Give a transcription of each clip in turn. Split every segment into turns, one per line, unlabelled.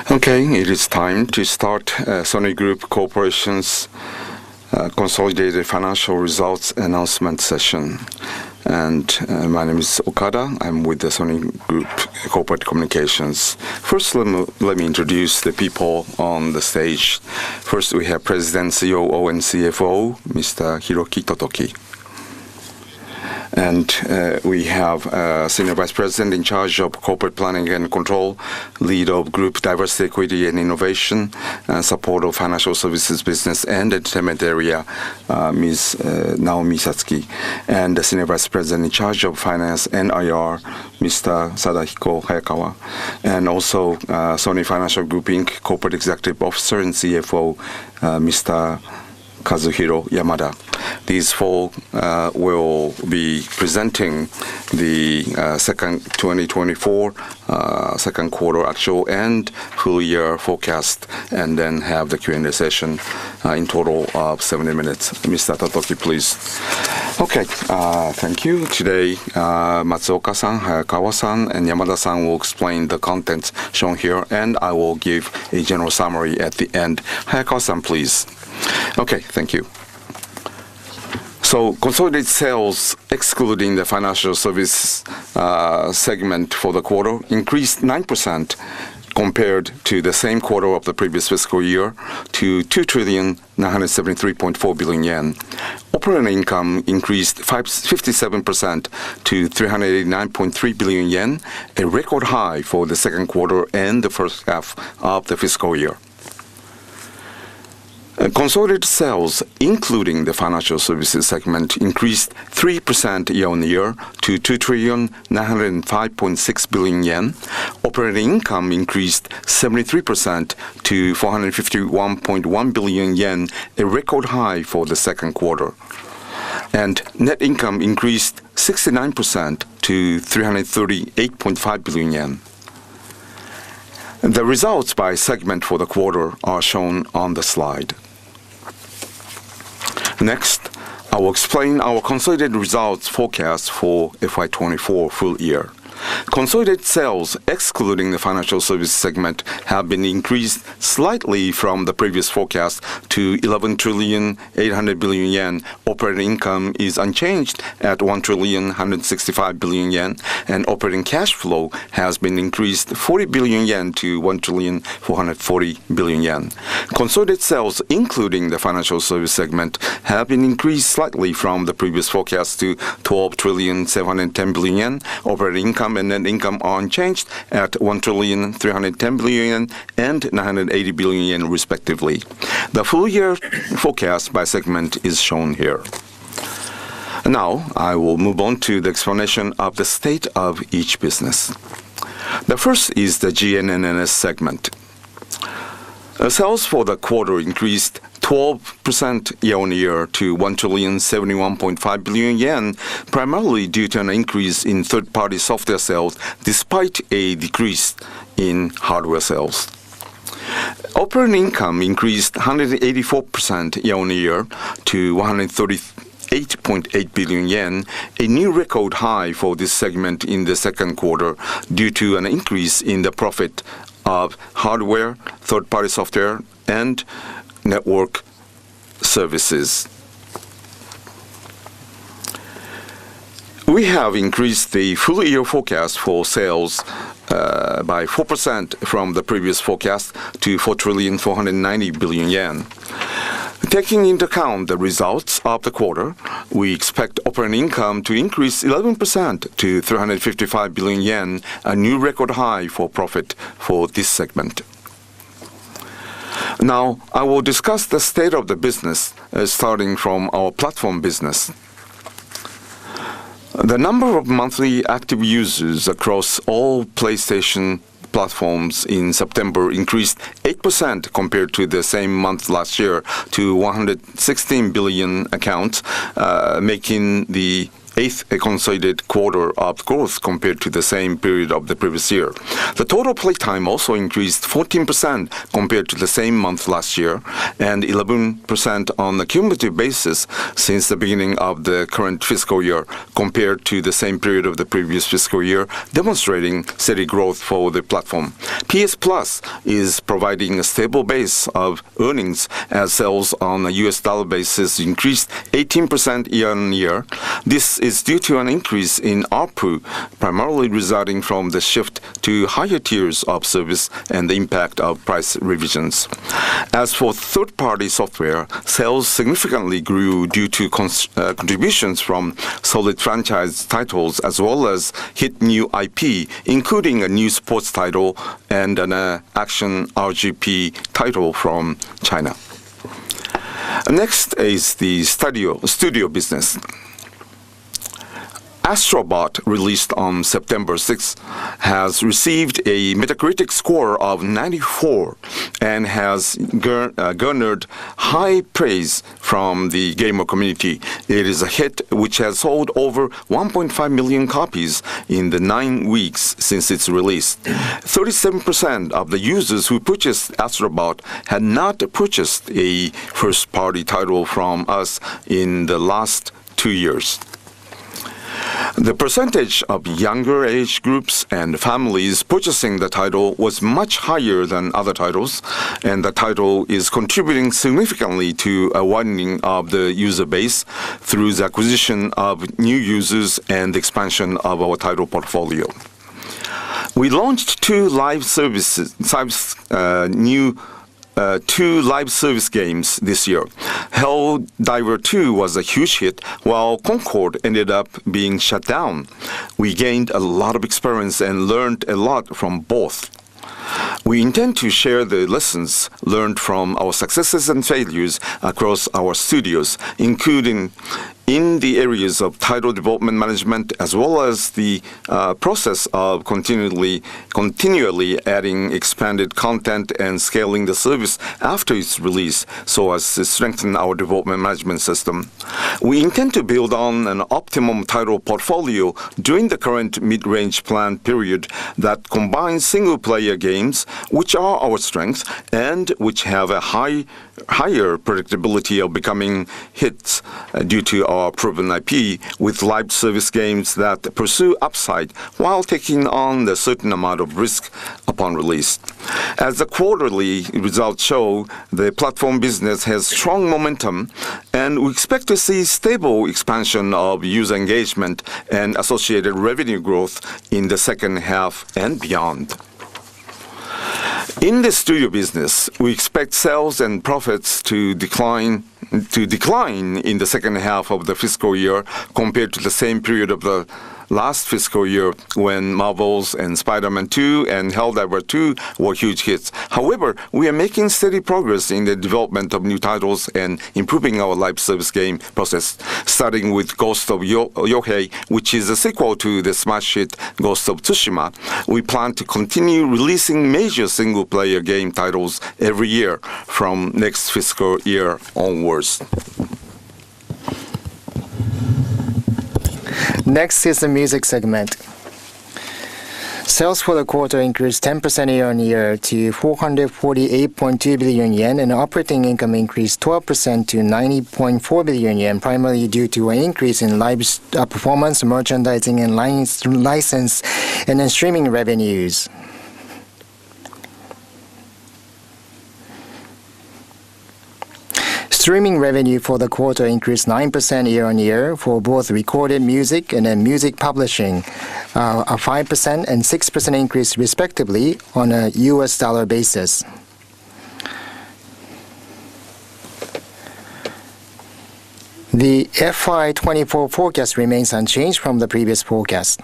Okay, it is time to start Sony Group Corporation's consolidated financial results announcement session. And my name is Okada. I'm with the Sony Group Corporate Communications. First, let me introduce the people on the stage. First, we have President, COO, and CFO, Mr. Hiroki Totoki. And we have Senior Vice President in charge of Corporate Planning and Control, lead of Group Diversity, Equity and Innovation, support of Financial Services Business and Entertainment Area, Ms. Naomi Satsuki, and the Senior Vice President in charge of Finance and IR, Mr. Sadahiko Hayakawa, and also Sony Financial Group Inc. Corporate Executive Officer and CFO, Mr. Kazuhiro Yamada. These four will be presenting the second 2024 second quarter actual and full year forecast, and then have the Q&A session in total of 70 minutes. Mr. Totoki, please. Okay, thank you. Today, Matsuoka-san, Hayakawa-san, and Yamada-san will explain the contents shown here, and I will give a general summary at the end. Hayakawa-san, please. Okay, thank you. So consolidated sales, excluding the financial service segment for the quarter, increased 9% compared to the same quarter of the previous fiscal year to 2,973.4 billion yen. Operating income increased 57% to 389.3 billion yen, a record high for the second quarter and the first half of the fiscal year. Consolidated sales, including the financial services segment, increased 3% year-on-year to 2,905.6 billion yen. Operating income increased 73% to 451.1 billion yen, a record high for the second quarter. And net income increased 69% to 338.5 billion yen. The results by segment for the quarter are shown on the slide. Next, I will explain our consolidated results forecast for FY24 full year. Consolidated sales, excluding the financial services segment, have been increased slightly from the previous forecast to 11,800 billion yen. Operating income is unchanged at 1,165 billion yen, and operating cash flow has been increased 40 billion yen to 1,440 billion yen. Consolidated sales, including the financial service segment, have been increased slightly from the previous forecast to 12,710 billion yen. Operating income and net income are unchanged at 1,310 billion yen and 980 billion yen respectively. The full year forecast by segment is shown here. Now, I will move on to the explanation of the state of each business. The first is the GNNS segment. Sales for the quarter increased 12% year-on-year to 1,071.5 billion yen, primarily due to an increase in third-party software sales despite a decrease in hardware sales. Operating income increased 184% year-on-year to 138.8 billion yen, a new record high for this segment in the second quarter due to an increase in the profit of hardware, third-party software, and network services. We have increased the full year forecast for sales by 4% from the previous forecast to 4,490 billion yen. Taking into account the results of the quarter, we expect operating income to increase 11% to 355 billion yen, a new record high for profit for this segment. Now, I will discuss the state of the business, starting from our platform business. The number of monthly active users across all PlayStation platforms in September increased 8% compared to the same month last year to 116 billion accounts, making the eighth consolidated quarter of growth compared to the same period of the previous year. The total playtime also increased 14% compared to the same month last year and 11% on a cumulative basis since the beginning of the current fiscal year compared to the same period of the previous fiscal year, demonstrating steady growth for the platform. PS Plus is providing a stable base of earnings as sales on a US dollar basis increased 18% year-on-year. This is due to an increase in ARPU, primarily resulting from the shift to higher tiers of service and the impact of price revisions. As for third-party software, sales significantly grew due to contributions from solid franchise titles as well as hit new IP, including a new sports title and an action RGP title from China. Next is the studio business. Astrobot, released on September 6, has received a Metacritic score of 94 and has garnered high praise from the gamer community. It is a hit which has sold over 1.5 million copies in the 9 weeks since its release. 37% of the users who purchased Astrobot had not purchased a first-party title from us in the last 2 years. The percentage of younger age groups and families purchasing the title was much higher than other titles, and the title is contributing significantly to a widening of the user base through the acquisition of new users and expansion of our title portfolio. We launched two live service games this year. Helldiver 2 was a huge hit, while Concord ended up being shut down. We gained a lot of experience and learned a lot from both. We intend to share the lessons learned from our successes and failures across our studios, including in the areas of title development management as well as the process of continually adding expanded content and scaling the service after its release so as to strengthen our development management system. We intend to build on an optimum title portfolio during the current mid-range plan period that combines single-player games, which are our strength and which have a higher predictability of becoming hits due to our proven IP, with live service games that pursue upside while taking on a certain amount of risk upon release. As the quarterly results show, the platform business has strong momentum, and we expect to see stable expansion of user engagement and associated revenue growth in the second half and beyond. In the studio business, we expect sales and profits to decline in the second half of the fiscal year compared to the same period of the last fiscal year when Marvels and Spider-Man 2 and Helldiver 2 were huge hits. However, we are making steady progress in the development of new titles and improving our live service game process, starting with Ghost of Yohei, which is a sequel to the smash hit Ghost of Tsushima. We plan to continue releasing major single-player game titles every year from next fiscal year onwards.
Next is the music segment. Sales for the quarter increased 10% year-on-year to 448.2 billion yen, and operating income increased 12% to 90.4 billion yen, primarily due to an increase in live performance, merchandising, and license and then streaming revenues. Streaming revenue for the quarter increased 9% year-on-year for both recorded music and then music publishing, a 5% and 6% increase respectively on a US dollar basis. The FY24 forecast remains unchanged from the previous forecast.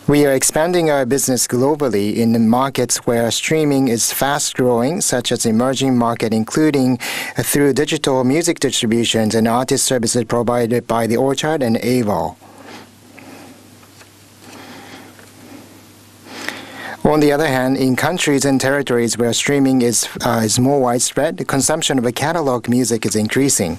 We are expanding our business globally in the markets where streaming is fast-growing, such as emerging market, including through digital music distributions and artist services provided by The Orchard and AVO. On the other hand, in countries and territories where streaming is more widespread, the consumption of catalog music is increasing.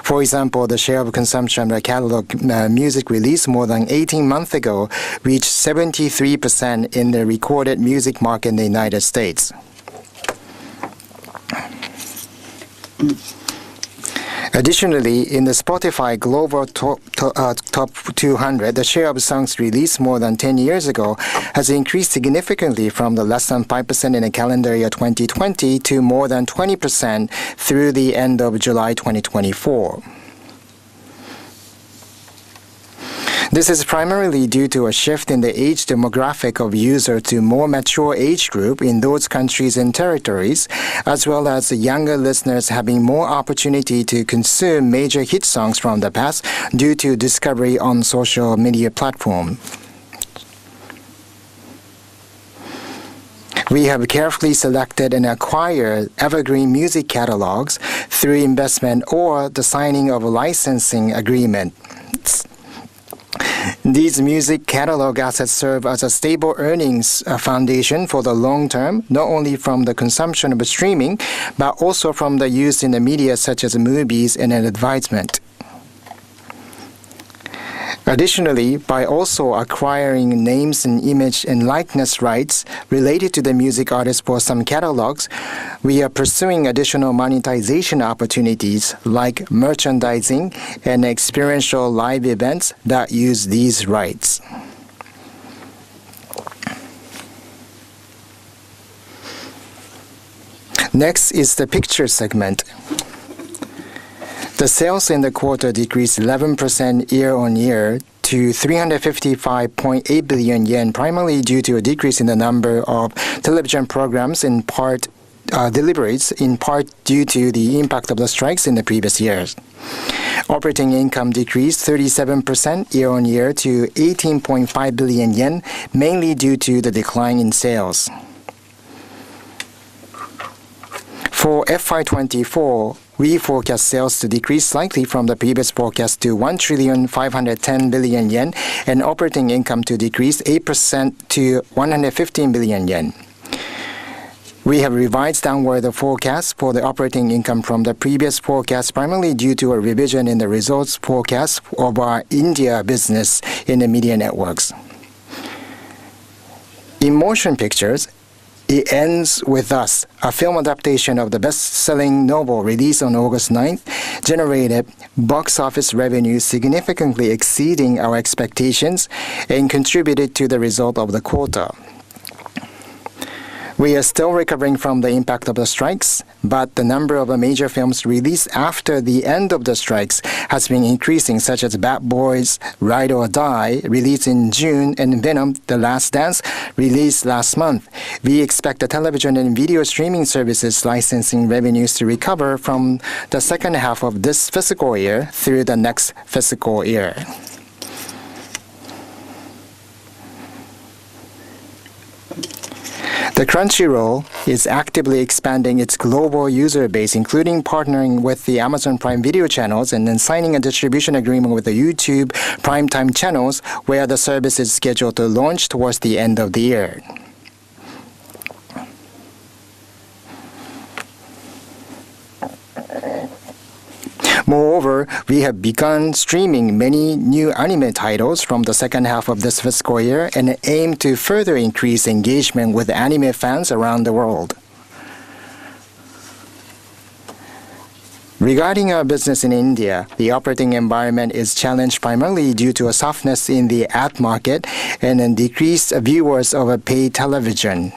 For example, the share of consumption of catalog music released more than 18 months ago reached 73% in the recorded music market in the United States. Additionally, in the Spotify Global Top 200, the share of songs released more than 10 years ago has increased significantly from the less than 5% in the calendar year 2020 to more than 20% through the end of July 2024. This is primarily due to a shift in the age demographic of users to more mature age group in those countries and territories, as well as younger listeners having more opportunity to consume major hit songs from the past due to discovery on social media platforms. We have carefully selected and acquired evergreen music catalogs through investment or the signing of licensing agreements. These music catalog assets serve as a stable earnings foundation for the long term, not only from the consumption of streaming, but also from the use in the media such as movies and advertisement. Additionally, by also acquiring names and image and likeness rights related to the music artist for some catalogs, we are pursuing additional monetization opportunities like merchandising and experiential live events that use these rights. Next is the picture segment. The sales in the quarter decreased 11% year-on-year to 355.8 billion yen, primarily due to a decrease in the number of television programs, in part deliveries, in part due to the impact of the strikes in the previous years. Operating income decreased 37% year-on-year to 18.5 billion yen, mainly due to the decline in sales. For FY24, we forecast sales to decrease slightly from the previous forecast to 1,510 billion yen and operating income to decrease 8% to 115 billion yen. We have revised downward the forecast for the operating income from the previous forecast, primarily due to a revision in the results forecast of our India business in the media networks. In motion pictures, It Ends With Us, a film adaptation of the best-selling novel released on August 9th, generated box office revenue significantly exceeding our expectations and contributed to the result of the quarter. We are still recovering from the impact of the strikes, but the number of major films released after the end of the strikes has been increasing, such as Bad Boys, Ride or Die, released in June, and Venom, The Last Dance, released last month. We expect the television and video streaming services licensing revenues to recover from the second half of this fiscal year through the next fiscal year. The Crunchyroll is actively expanding its global user base, including partnering with the Amazon Prime Video channels and then signing a distribution agreement with the YouTube Primetime channels, where the service is scheduled to launch towards the end of the year. Moreover, we have begun streaming many new anime titles from the second half of this fiscal year and aim to further increase engagement with anime fans around the world. Regarding our business in India, the operating environment is challenged primarily due to a softness in the ad market and a decreased viewers of paid television.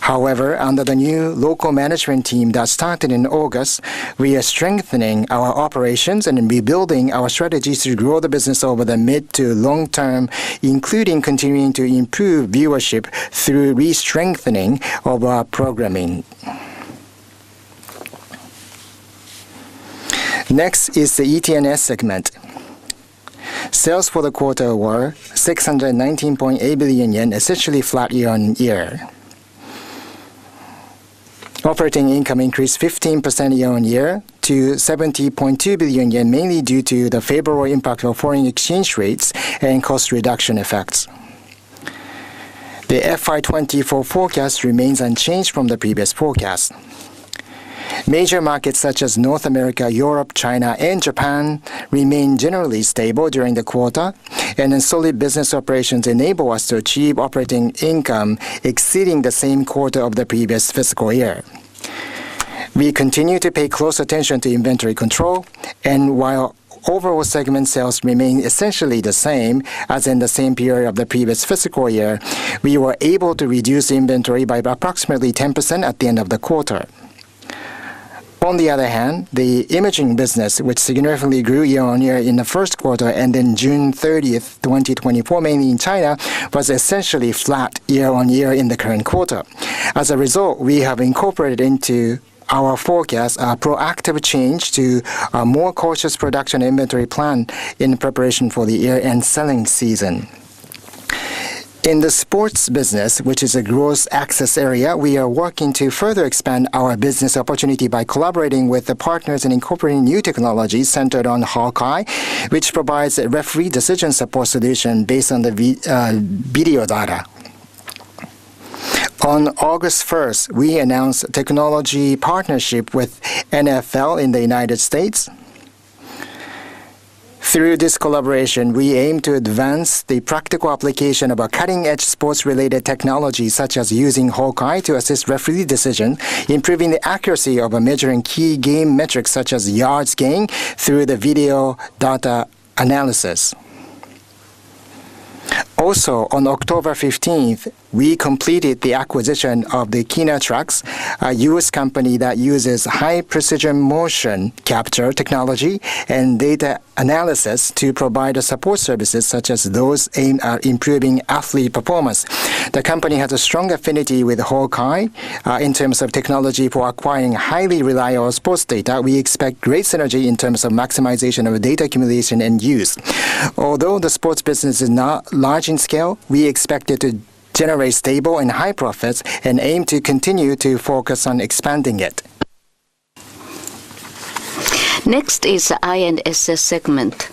However, under the new local management team that started in August, we are strengthening our operations and rebuilding our strategies to grow the business over the mid to long term, including continuing to improve viewership through re-strengthening of our programming. Next is the ET&S segment. Sales for the quarter were 619.8 billion yen, essentially flat year-on-year. Operating income increased 15% year-on-year to 70.2 billion yen, mainly due to the favorable impact of foreign exchange rates and cost reduction effects. The FY24 forecast remains unchanged from the previous forecast. Major markets such as North America, Europe, China, and Japan remain generally stable during the quarter, and solid business operations enable us to achieve operating income exceeding the same quarter of the previous fiscal year. We continue to pay close attention to inventory control, and while overall segment sales remain essentially the same as in the same period of the previous fiscal year, we were able to reduce inventory by approximately 10% at the end of the quarter. On the other hand, the imaging business, which significantly grew year-on-year in the first quarter and then June 30th, 2024, mainly in China, was essentially flat year-on-year in the current quarter. As a result, we have incorporated into our forecast a proactive change to a more cautious production inventory plan in preparation for the year-end selling season. In the sports business, which is a growth access area, we are working to further expand our business opportunity by collaborating with the partners and incorporating new technologies centered on Hawkeye, which provides a referee decision support solution based on the video data. On August 1st, we announced a technology partnership with NFL in the United States. Through this collaboration, we aim to advance the practical application of a cutting-edge sports-related technology, such as using Hawkeye to assist referee decision, improving the accuracy of measuring key game metrics such as yards gained through the video data analysis. Also, on October 15th, we completed the acquisition of the Kinatrax, a U.S. company that uses high-precision motion capture technology and data analysis to provide support services such as those aimed at improving athlete performance. The company has a strong affinity with Hawkeye in terms of technology for acquiring highly reliable sports data. We expect great synergy in terms of maximization of data accumulation and use. Although the sports business is not large in scale, we expect it to generate stable and high profits and aim to continue to focus on expanding it.
Next is the I&SS segment.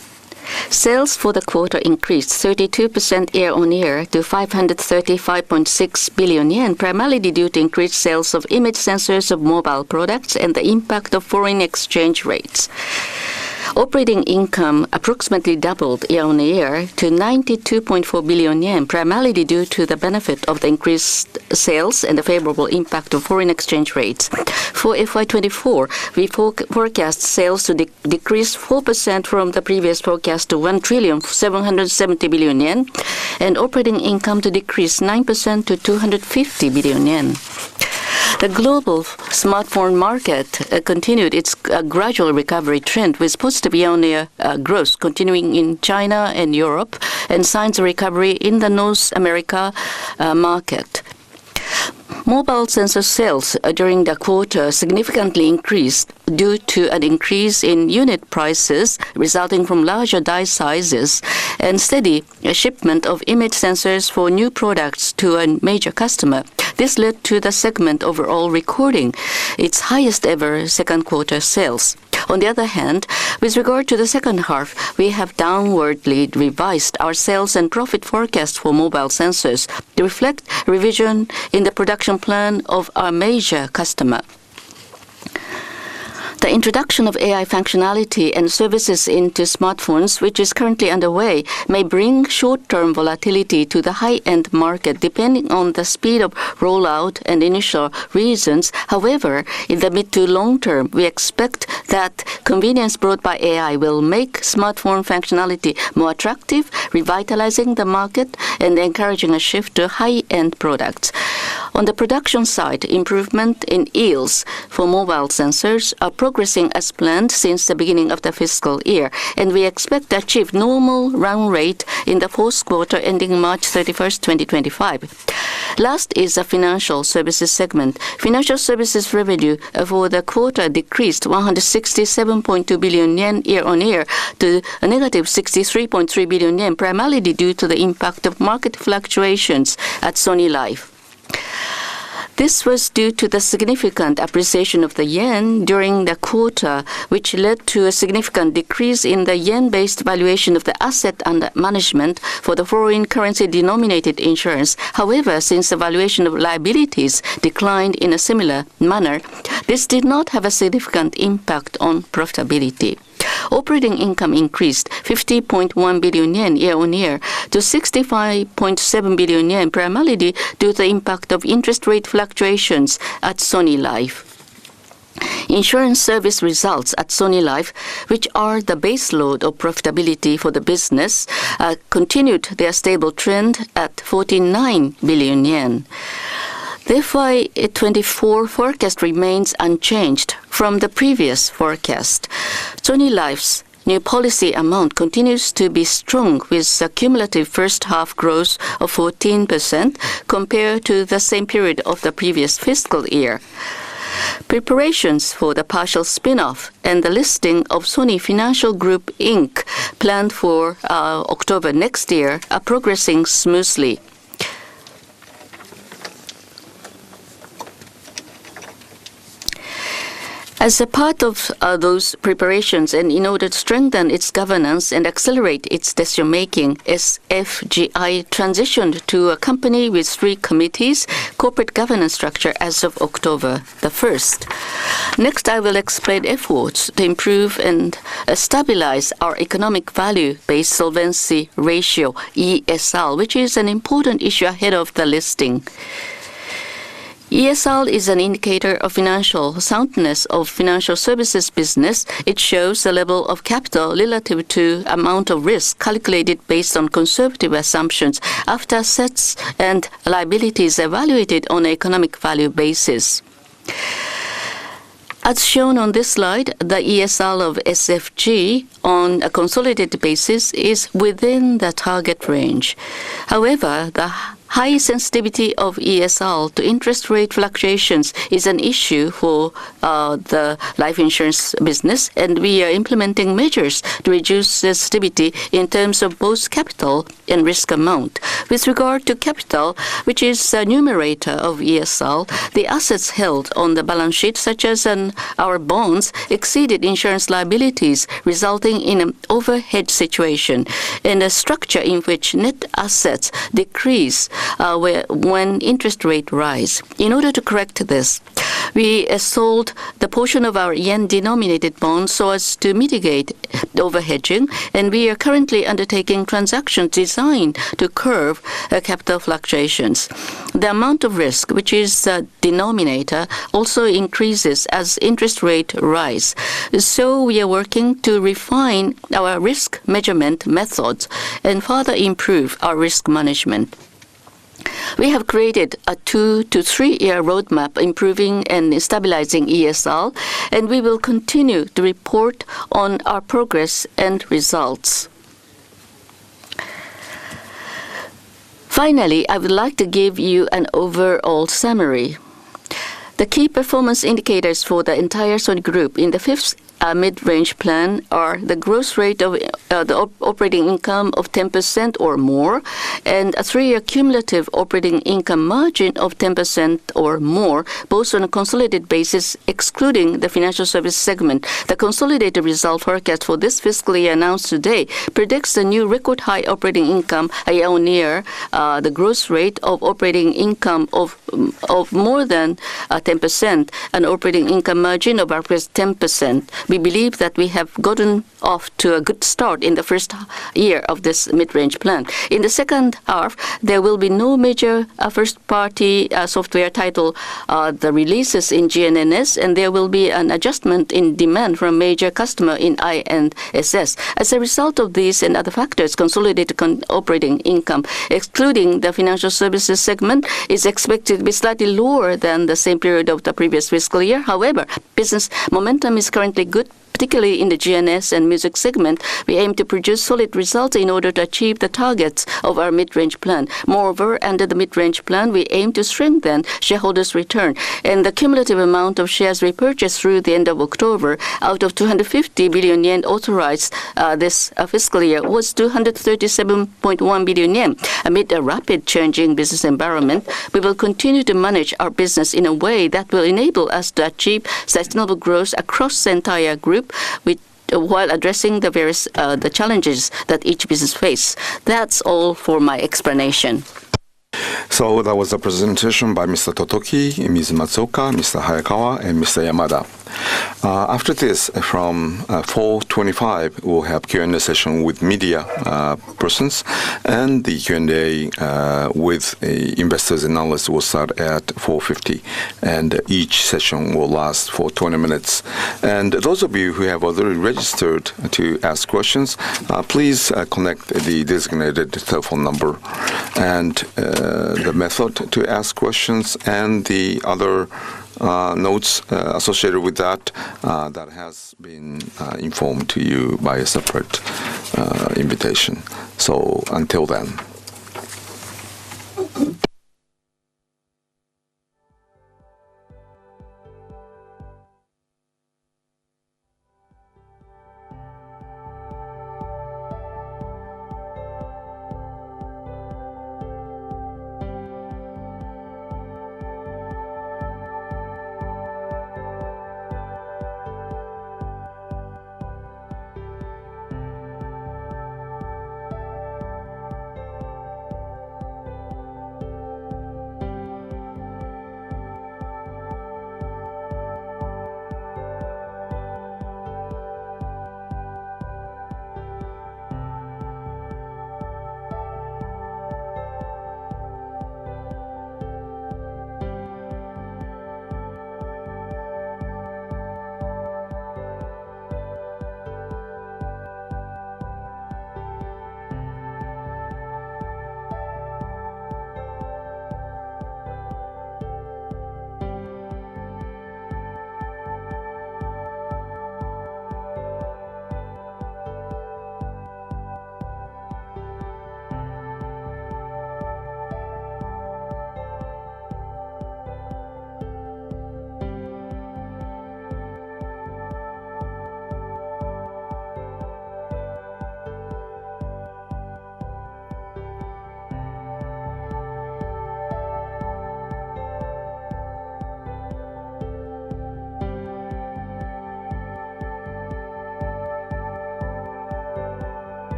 Sales for the quarter increased 32% year-on-year to 535.6 billion yen, primarily due to increased sales of image sensors of mobile products and the impact of foreign exchange rates. Operating income approximately doubled year-on-year to 92.4 billion yen, primarily due to the benefit of the increased sales and the favorable impact of foreign exchange rates. For FY24, we forecast sales to decrease 4% from the previous forecast to 1,770 billion yen, and operating income to decrease 9% to 250 billion yen. The global smartphone market continued its gradual recovery trend with positive year-on-year growth continuing in China and Europe, and signs of recovery in the North America market. Mobile sensor sales during the quarter significantly increased due to an increase in unit prices resulting from larger die sizes and steady shipment of image sensors for new products to a major customer. This led to the segment overall recording its highest ever second quarter sales. On the other hand, with regard to the second half, we have downwardly revised our sales and profit forecast for mobile sensors to reflect revision in the production plan of our major customer. The introduction of AI functionality and services into smartphones, which is currently underway, may bring short-term volatility to the high-end market depending on the speed of rollout and initial reasons. However, in the mid to long term, we expect that convenience brought by AI will make smartphone functionality more attractive, revitalizing the market and encouraging a shift to high-end products. On the production side, improvement in yields for mobile sensors are progressing as planned since the beginning of the fiscal year, and we expect to achieve normal run rate in the fourth quarter ending March 31st, 2025. Last is the financial services segment. Financial services revenue for the quarter decreased 167.2 billion yen year-on-year to a negative 63.3 billion yen, primarily due to the impact of market fluctuations at Sony Life. This was due to the significant appreciation of the yen during the quarter, which led to a significant decrease in the yen-based valuation of the asset under management for the foreign currency denominated insurance. However, since the valuation of liabilities declined in a similar manner, this did not have a significant impact on profitability. Operating income increased 50.1 billion yen year-on-year to 65.7 billion yen, primarily due to the impact of interest rate fluctuations at Sony Life. Insurance service results at Sony Life, which are the base load of profitability for the business, continued their stable trend at 49 billion yen. The FY24 forecast remains unchanged from the previous forecast. Sony Life's new policy amount continues to be strong, with a cumulative first half growth of 14% compared to the same period of the previous fiscal year. Preparations for the partial spin-off and the listing of Sony Financial Group Inc., planned for October next year, are progressing smoothly. As a part of those preparations, and in order to strengthen its governance and accelerate its decision-making, SFGI transitioned to a company with 3 committees, corporate governance structure as of October the 1st. Next, I will explain efforts to improve and stabilize our economic value-based solvency ratio, ESR, which is an important issue ahead of the listing. ESR is an indicator of financial soundness of financial services business. It shows the level of capital relative to amount of risk calculated based on conservative assumptions after assets and liabilities evaluated on an economic value basis. As shown on this slide, the ESR of SFG on a consolidated basis is within the target range. However, the high sensitivity of ESR to interest rate fluctuations is an issue for the life insurance business, and we are implementing measures to reduce sensitivity in terms of both capital and risk amount. With regard to capital, which is the numerator of ESR, the assets held on the balance sheet, such as our bonds, exceeded insurance liabilities, resulting in an overhead situation, and a structure in which net assets decrease when interest rate rise. In order to correct this, we sold the portion of our yen-denominated bonds so as to mitigate overhedging, and we are currently undertaking transactions designed to curb capital fluctuations. The amount of risk, which is the denominator, also increases as interest rate rise. So we are working to refine our risk measurement methods and further improve our risk management. We have created a 2 to 3 year roadmap improving and stabilizing ESR, and we will continue to report on our progress and results. Finally, I would like to give you an overall summary. The key performance indicators for the entire Sony Group in the 5th mid-range plan are the growth rate of the operating income of 10% or more, and a 3-year cumulative operating income margin of 10% or more, both on a consolidated basis, excluding the financial service segment. The consolidated result forecast for this fiscal year announced today predicts a new record high operating income year-on-year, the growth rate of operating income of more than 10%, an operating income margin of approximately 10%. We believe that we have gotten off to a good start in the first year of this mid-range plan. In the second half, there will be no major first-party software title the releases in GNNS, and there will be an adjustment in demand from major customer in INSS. As a result of these and other factors, consolidated operating income, excluding the financial services segment, is expected to be slightly lower than the same period of the previous fiscal year. However, business momentum is currently good, Particularly in the GNS and music segment, we aim to produce solid results in order to achieve the targets of our mid-range plan. Moreover, under the mid-range plan, we aim to strengthen shareholders' return. And the cumulative amount of shares repurchased through the end of October, out of 250 billion yen authorized this fiscal year, was 237.1 billion yen. Amid a rapid changing business environment, we will continue to manage our business in a way that will enable us to achieve sustainable growth across the entire group, while addressing the various the challenges that each business face. That's all for my explanation.
So that was a presentation by Mr. Totoki, Ms. Matsuoka, Mr. Hayakawa, and Mr. Yamada. After this, from 4:25, we'll have Q&A session with media persons, and the Q&A with investors and analysts will start at 4:50, and each session will last for 20 minutes. And those of you who have already registered to ask questions, please connect the designated telephone number, and the method to ask questions and the other notes associated with that that has been informed to you by a separate invitation. So until then.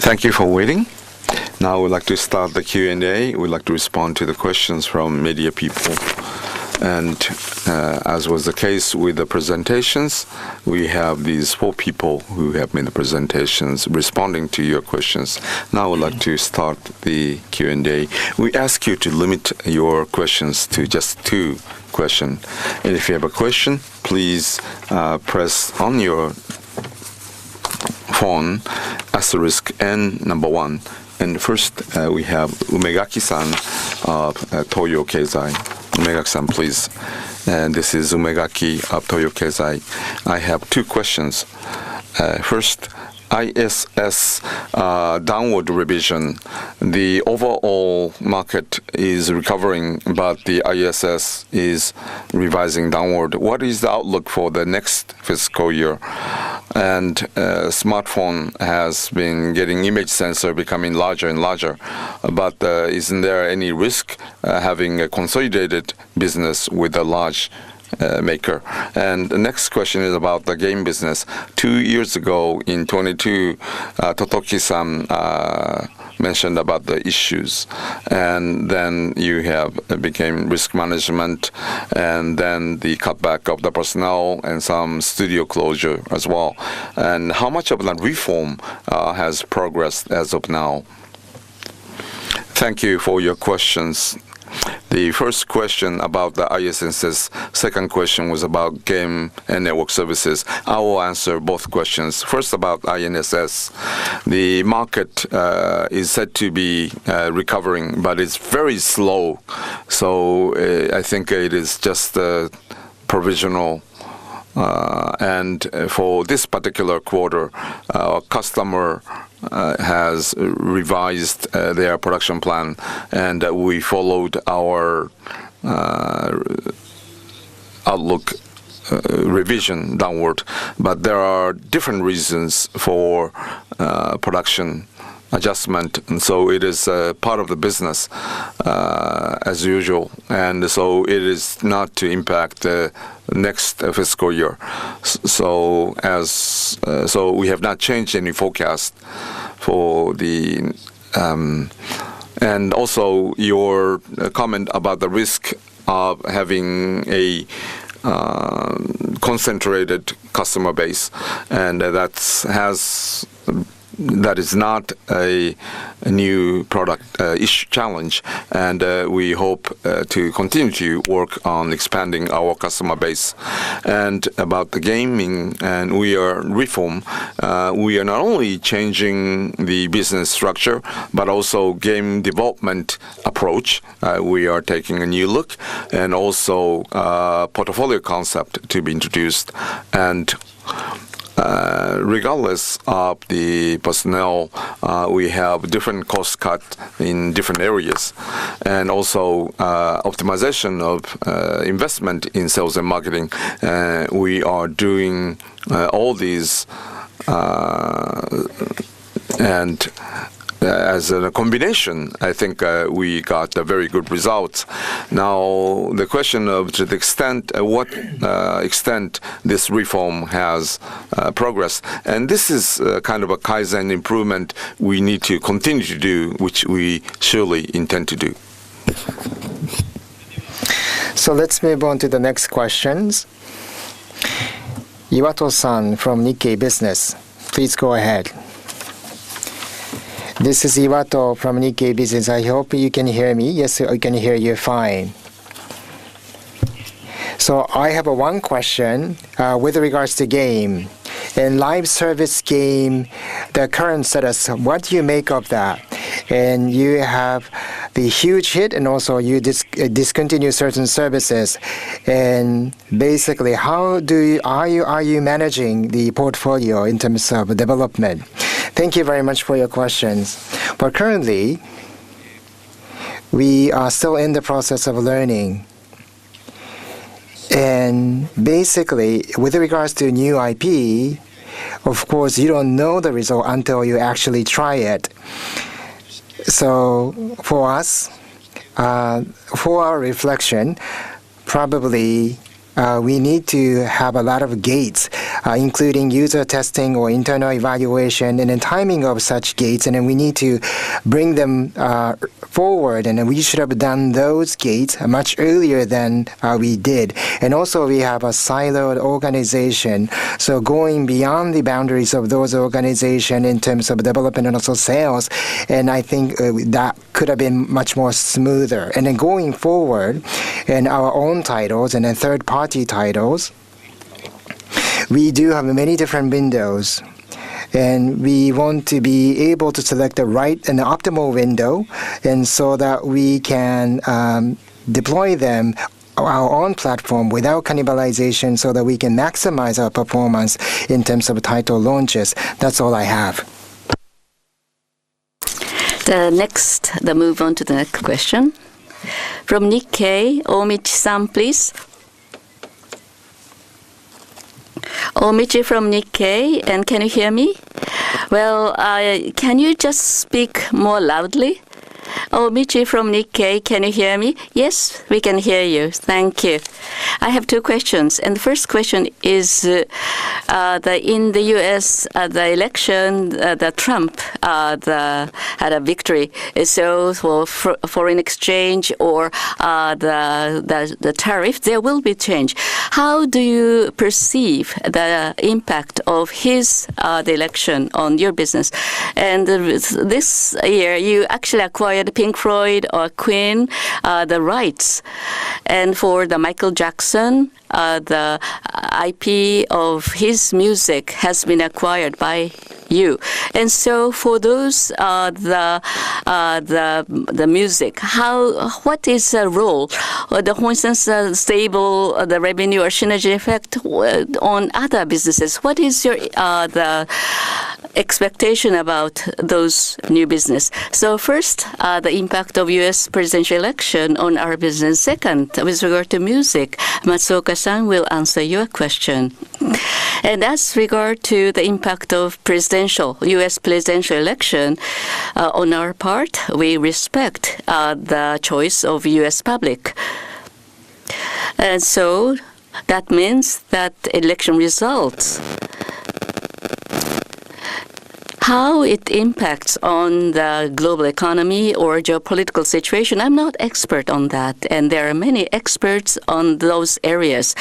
Thank you for waiting. Now we'd like to start the Q&A. We'd like to respond to the questions from media people. And as was the case with the presentations, we have these 4 people who have made the presentations responding to your questions. Now we'd like to start the Q&A. We ask you to limit your questions to just 2 questions. And if you have a question, please press on your phone *N1. And first, we have Umegaki-san of TOYO Keizai. Umegaki-san, please. And this is Umegaki of TOYO Keizai. I have 2 questions. First, ISS downward revision, the overall market is recovering, but the ISS is revising downward. What is the outlook for the next fiscal year? And smartphone has been getting image sensor becoming larger and larger, but isn't there any risk having a consolidated business with a large maker? And the next question is about the game business. 2 years ago in 22, Totoki-san mentioned about the issues, and then you have became risk management, and then the cutback of the personnel and some studio closure as well. And how much of that reform has progressed as of now? Thank you for your questions. The first question about the ISS, second question was about game and network services. I will answer both questions. First about INSS. The market is said to be recovering, but it's very slow. So I think it is just provisional. And for this particular quarter, our customer has revised their production plan, and we followed our outlook revision downward. But there are different reasons for production adjustment, and so it is part of the business as usual, and so it is not to impact the next fiscal year. So we have not changed any forecast for the and also your comment about the risk of having a concentrated customer base, and that is not a new product challenge, and we hope to continue to work on expanding our customer base. And about the gaming, and we are reform, we are not only changing the business structure, but also game development approach. We are taking a new look, and also portfolio concept to be introduced. And regardless of the personnel, we have different cost cut in different areas, and also optimization of investment in sales and marketing. We are doing all these, and as a combination, I think we got a very good results. Now, the question of to the extent, what extent this reform has progressed, and this is kind of a Kaizen improvement we need to continue to do, which we surely intend to do.
So let's move on to the next questions. Iwato-san from Nikkei Business, please go ahead. This is Iwato from Nikkei Business. I hope you can hear me. Yes, I can hear you fine. So I have one question with regards to game. In live service game, the current status, what do you make of that? And you have the huge hit, and also you discontinue certain services. And basically, how are you managing the portfolio in terms of development? Thank you very much for your questions. But currently, we are still in the process of learning. And basically, with regards to new IP, of course, you don't know the result until you actually try it. So for us, for our reflection, probably we need to have a lot of gates, including user testing or internal evaluation, and the timing of such gates, and then we need to bring them forward, and then we should have done those gates much earlier than we did. And also we have a siloed organization, so going beyond the boundaries of those organizations in terms of development and also sales, and I think that could have been much more smoother. And then going forward, in our own titles and then third-party titles, we do have many different windows, and we want to be able to select the right and the optimal window, and so that we can deploy them our own platform without cannibalization so that we can maximize our performance in terms of title launches. That's all I have.
The move on to the next question. From Nikkei, Omichi-san, please. Omichi from Nikkei, and can you hear me? Well, can you just speak more loudly? Michi from Nikkei, can you hear me? Yes, we can hear you. Thank you. I have two questions. And the first question is in the U.S., the election, the Trump had a victory. So for foreign exchange or the tariff, there will be change. How do you perceive the impact of the election on your business? And this year, you actually acquired Pink Floyd or Queen, the rights. And for the Michael Jackson, the IP of his music has been acquired by you. And so for those, the music, what is the role? For instance, stable, the revenue or synergy effect on other businesses. What is your the expectation about those new business? So first, the impact of U.S. presidential election on our business. Second, with regard to music, Matsuoka-san will answer your question. And as regard to the impact of U.S. presidential election, on our part, we respect the choice of U.S. public. And so that means that election results, how it impacts on the global economy or geopolitical situation, I'm not expert on that, and there are many experts on those areas.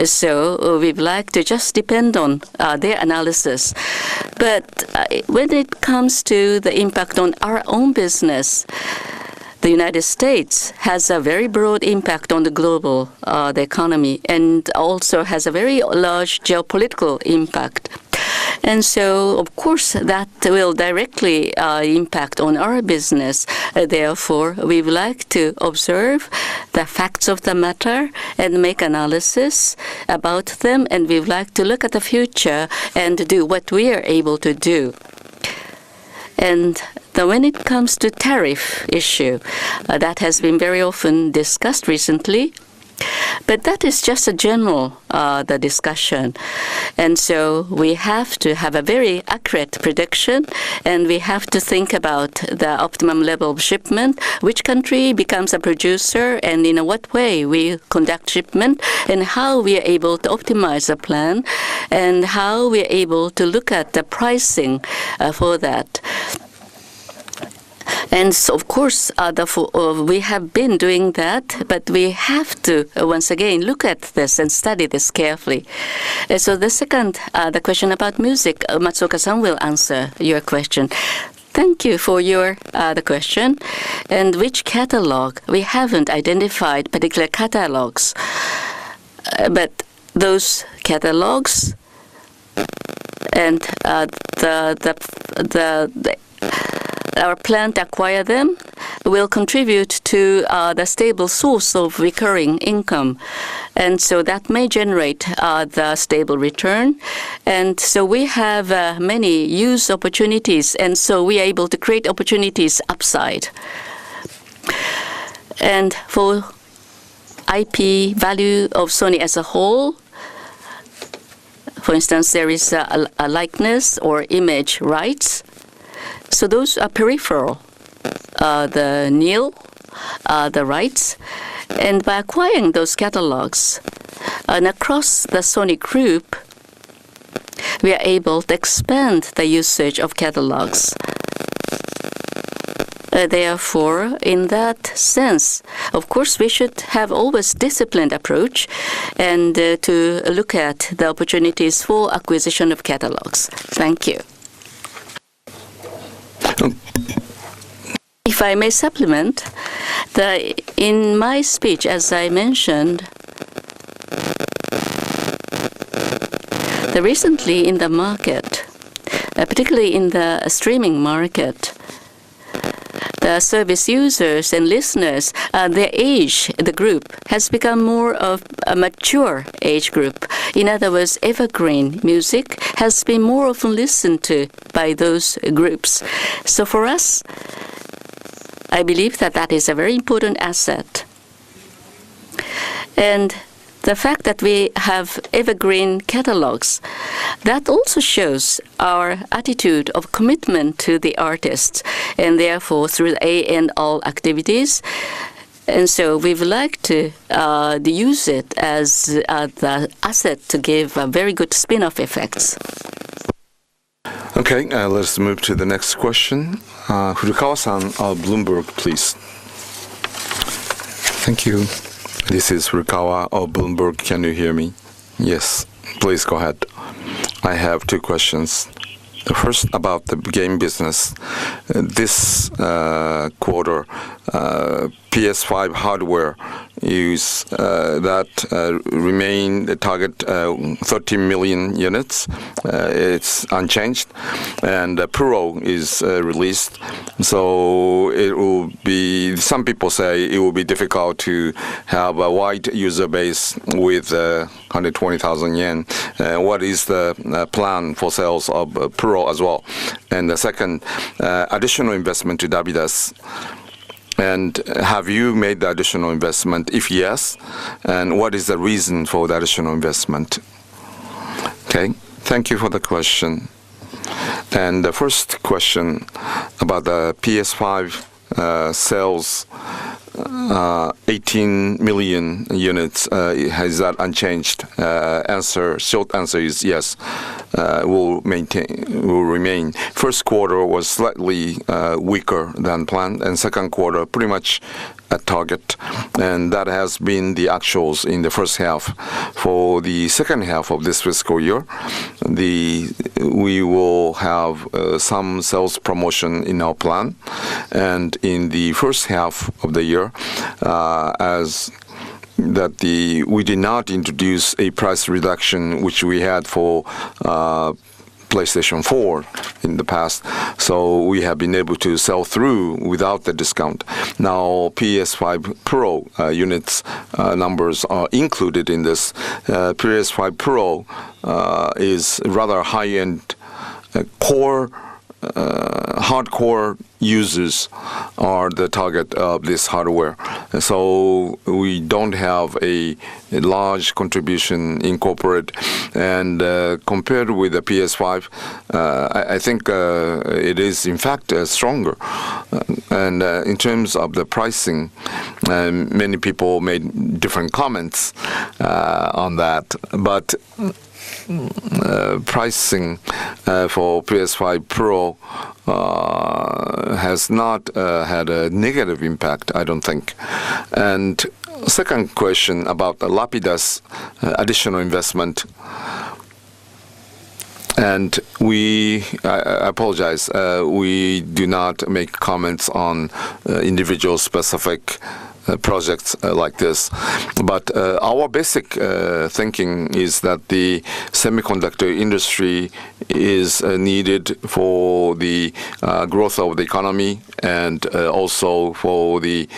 So we'd like to just depend on their analysis. But when it comes to the impact on our own business, the United States has a very broad impact on the global the economy, and also has a very large geopolitical impact. And so, of course, that will directly impact on our business. Therefore, we would like to observe the facts of the matter and make analysis about them. And we would like to look at the future and do what we are able to do. And when it comes to tariff issue, that has been very often discussed recently. But that is just a general the discussion. And so we have to have a very accurate prediction, and we have to think about the optimum level of shipment, which country becomes a producer, and in what way we conduct shipment, and how we are able to optimize the plan, and how we are able to look at the pricing for that. And so, of course, we have been doing that, but we have to, once again, look at this and study this carefully. So the second, the question about music, Matsuoka-san will answer your question. Thank you for the question. And which catalog? We haven't identified particular catalogs, but those catalogs and our plan to acquire them will contribute to the stable source of recurring income. And so that may generate the stable return. And so we have many use opportunities, and so we are able to create opportunities upside. And for IP value of Sony as a whole, for instance, there is a likeness or image rights. So those are peripheral, the nil, the rights. And by acquiring those catalogs, and across the Sony group, we are able to expand the usage of catalogs. Therefore, in that sense, of course, we should have always disciplined approach and to look at the opportunities for acquisition of catalogs. Thank you. If I may supplement, in my speech, as I mentioned, recently in the market, particularly in the streaming market, the service users and listeners, their age, the group, has become more of a mature age group. In other words, evergreen music has been more often listened to by those groups. So for us, I believe that that is a very important asset. And the fact that we have evergreen catalogs, that also shows our attitude of commitment to the artists, and therefore through the A&R activities. And so we would like to use it as the asset to give very good spin-off effects.
Okay, let's move to the next question. Furukawa-san of Bloomberg, please. Thank you. This is Furukawa of Bloomberg. Can you hear me? Yes, please go ahead. I have two questions. The first about the game business. This quarter, PS5 hardware use that remain the target 13 million units. It's unchanged, and Pro is released. So it will be. Some people say it will be difficult to have a wide user base with 120,000 yen. What is the plan for sales of Pro as well? And the second, additional investment to Davidas. And have you made the additional investment? If yes, and what is the reason for the additional investment? Okay, thank you for the question. And the first question about the PS5 sales, 18 million units, is that unchanged? Short answer is yes. Will remain. First quarter was slightly weaker than planned, and second quarter pretty much at target, and that has been the actuals in the first half. For the second half of this fiscal year, we will have some sales promotion in our plan, and in the first half of the year, we did not introduce a price reduction which we had for PlayStation 4 in the past, so we have been able to sell through without the discount. Now PS5 Pro units numbers are included in this. PS5 Pro is rather high-end core. Hardcore users are the target of this hardware. So we don't have a large contribution in corporate. And compared with the PS5, I think it is in fact stronger. And in terms of the pricing, many people made different comments on that. But pricing for PS5 Pro has not had a negative impact, I don't think. And second question about the Lapidas additional investment. And I apologize, we do not make comments on individual specific projects like this. But our basic thinking is that the semiconductor industry is needed for the growth of the economy and also for the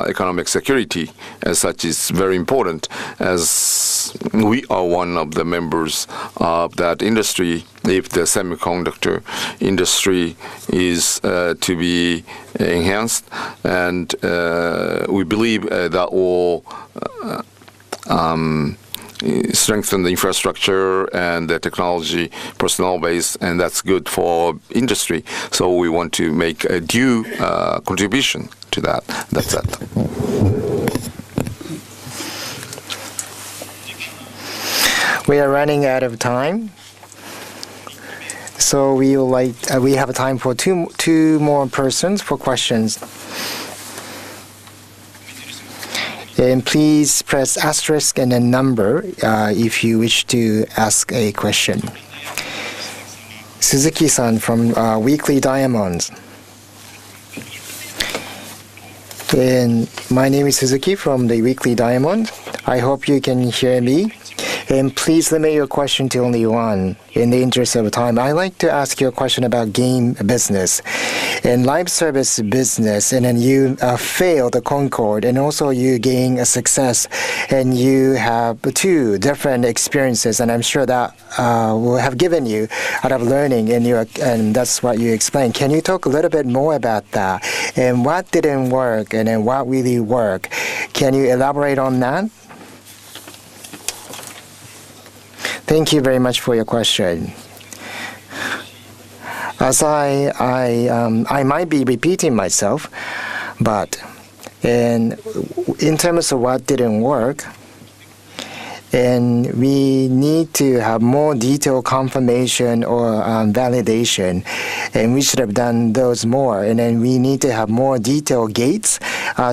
economic security. As such, is very important, as we are one of the members of that industry. If the semiconductor industry is to be enhanced, and we believe that will strengthen the infrastructure and the technology personnel base, and that's good for industry. So we want to make a due contribution to that. That's it.
We are running out of time. So we have time for two more persons for questions. And please press asterisk and a number if you wish to ask a question. Suzuki-san from Weekly Diamonds. And my name is Suzuki from the Weekly Diamond. I hope you can hear me. And please limit your question to only one in the interest of time. I'd like to ask you a question about game business and live service business. And then you failed the Concord, and also you gain a success, and you have two different experiences. And I'm sure that will have given you a lot of learning, and that's what you explained. Can you talk a little bit more about that? And what didn't work, and then what really worked? Can you elaborate on that? Thank you very much for your question. As I might be repeating myself, but in terms of what didn't work, and we need to have more detailed confirmation or validation, and we should have done those more. And then we need to have more detailed gates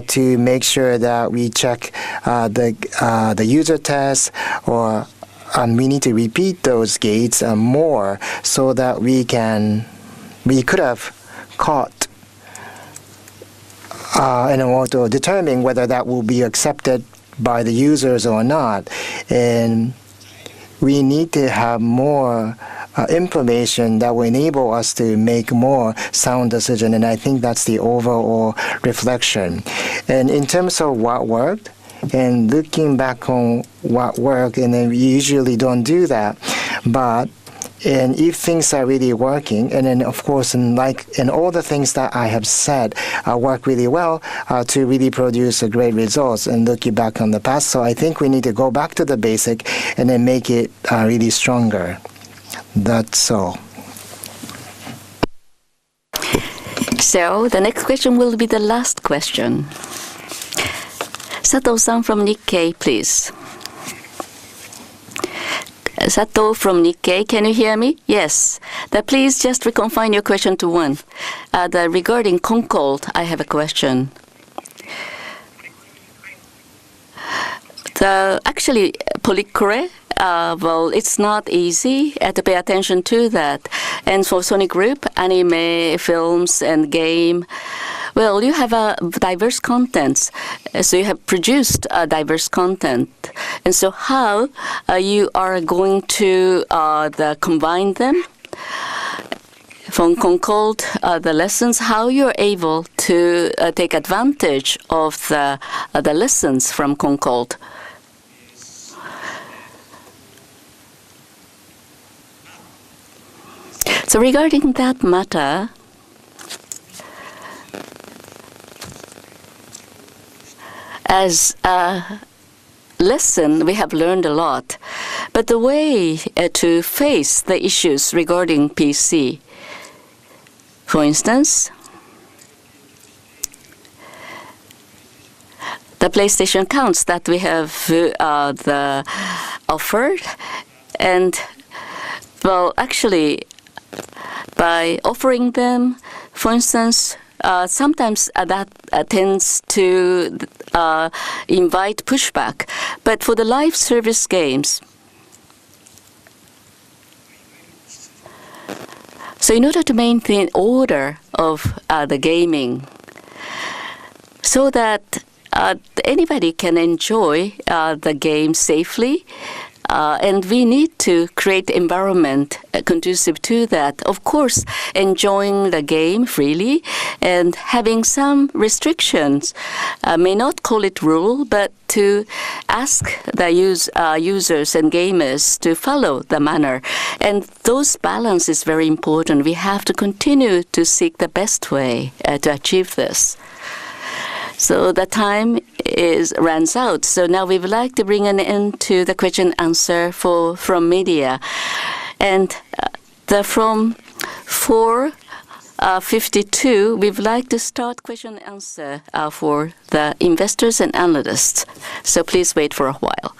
to make sure that we check the user tests, or we need to repeat those gates more, so that we could have caught and also determine whether that will be accepted by the users or not. And we need to have more information that will enable us to make more sound decision, and I think that's the overall reflection. And in terms of what worked, and looking back on what worked, and then we usually don't do that, and if things are really working, and then of course, and all the things that I have said work really well to really produce a great results, and looking back on the past. So I think we need to go back to the basic and then make it really stronger. That's all.
So the next question will be the last question. Sato-san from Nikkei, please. Sato from Nikkei, can you hear me? Yes. Please just confine your question to one. Regarding Concord, I have a question. Actually, Polycore, well, it's not easy to pay attention to that. And for Sony Group, anime, films, and game, well, you have diverse contents. So you have produced diverse content. And so how you are going to combine them? From Concord, the lessons, how you're able to take advantage of the lessons from Concord. So regarding that matter, as a lesson, we have learned a lot. But the way to face the issues regarding PC, for instance, the PlayStation accounts that we have offered, and well, actually, by offering them, for instance, sometimes that tends to invite pushback. But for the live service games, so in order to maintain order of the gaming, so that anybody can enjoy the game safely, and we need to create environment conducive to that. Of course, enjoying the game freely and having some restrictions, may not call it rule, but to ask the users and gamers to follow the manner. And those balance is very important. We have to continue to seek the best way to achieve this. So the time runs out. So now we would like to bring an end to the question and answer from media. And from 4:52, we would like to start question and answer for the investors and analysts. So please wait for a while.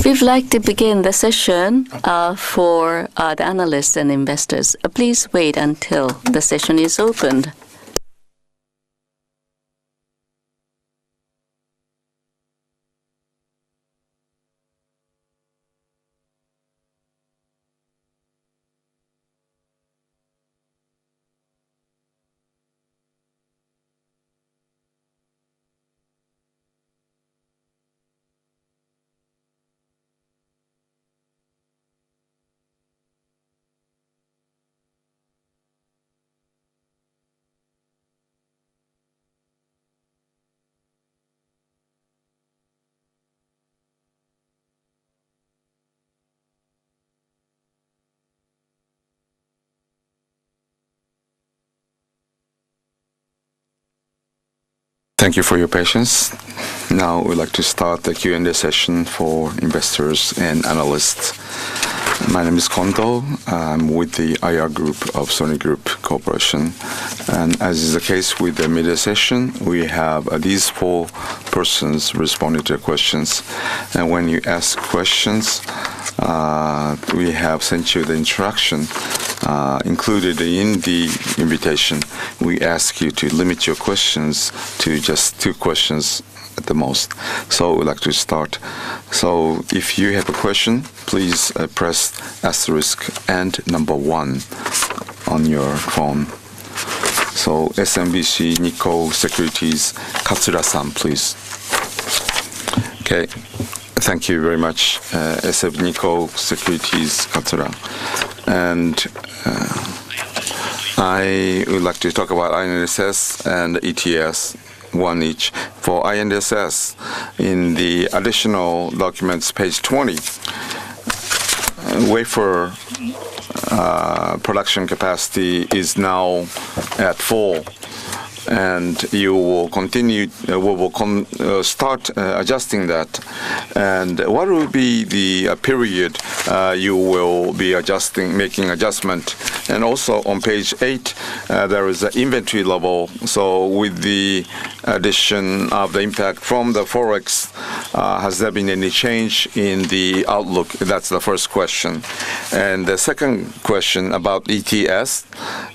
We'd like to begin the session for the analysts and investors. Please wait until the session is opened.
Thank you for your patience. Now we'd like to start the Q&A session for investors and analysts. My name is Kondo. I'm with the IR group of Sony Group Corporation. And as is the case with the media session, we have these 4 persons responding to questions. And when you ask questions, we have sent you the instruction included in the invitation. We ask you to limit your questions to just 2 questions at the most. So we'd like to start. So if you have a question, please press asterisk and number 1 on your phone. So SMBC Nikko Securities, Katsura-san, please. Okay. Thank you very much, SMBC Nikko Securities, Katsura. And I would like to talk about INSS and ETS, one each. For INSS, in the additional documents, page 20, wafer production capacity is now at full. And you will continue, we will start adjusting that. And what will be the period you will be making adjustment? And also on page 8, there is an inventory level. So with the addition of the impact from the Forex, has there been any change in the outlook? That's the first question. And the second question about ETS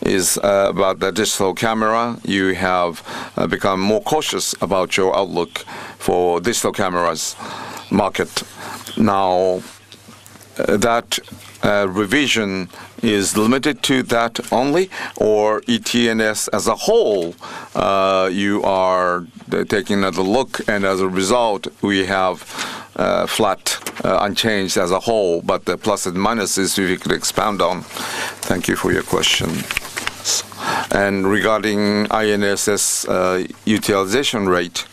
is about the digital camera. You have become more cautious about your outlook for digital cameras market. Now, that revision is limited to that only, or ETNS as a whole, you are taking another look, and as a result, we have flat, unchanged as a whole, but the plus and minuses, if you could expound on. Thank you for your question. And regarding INSS utilization rate,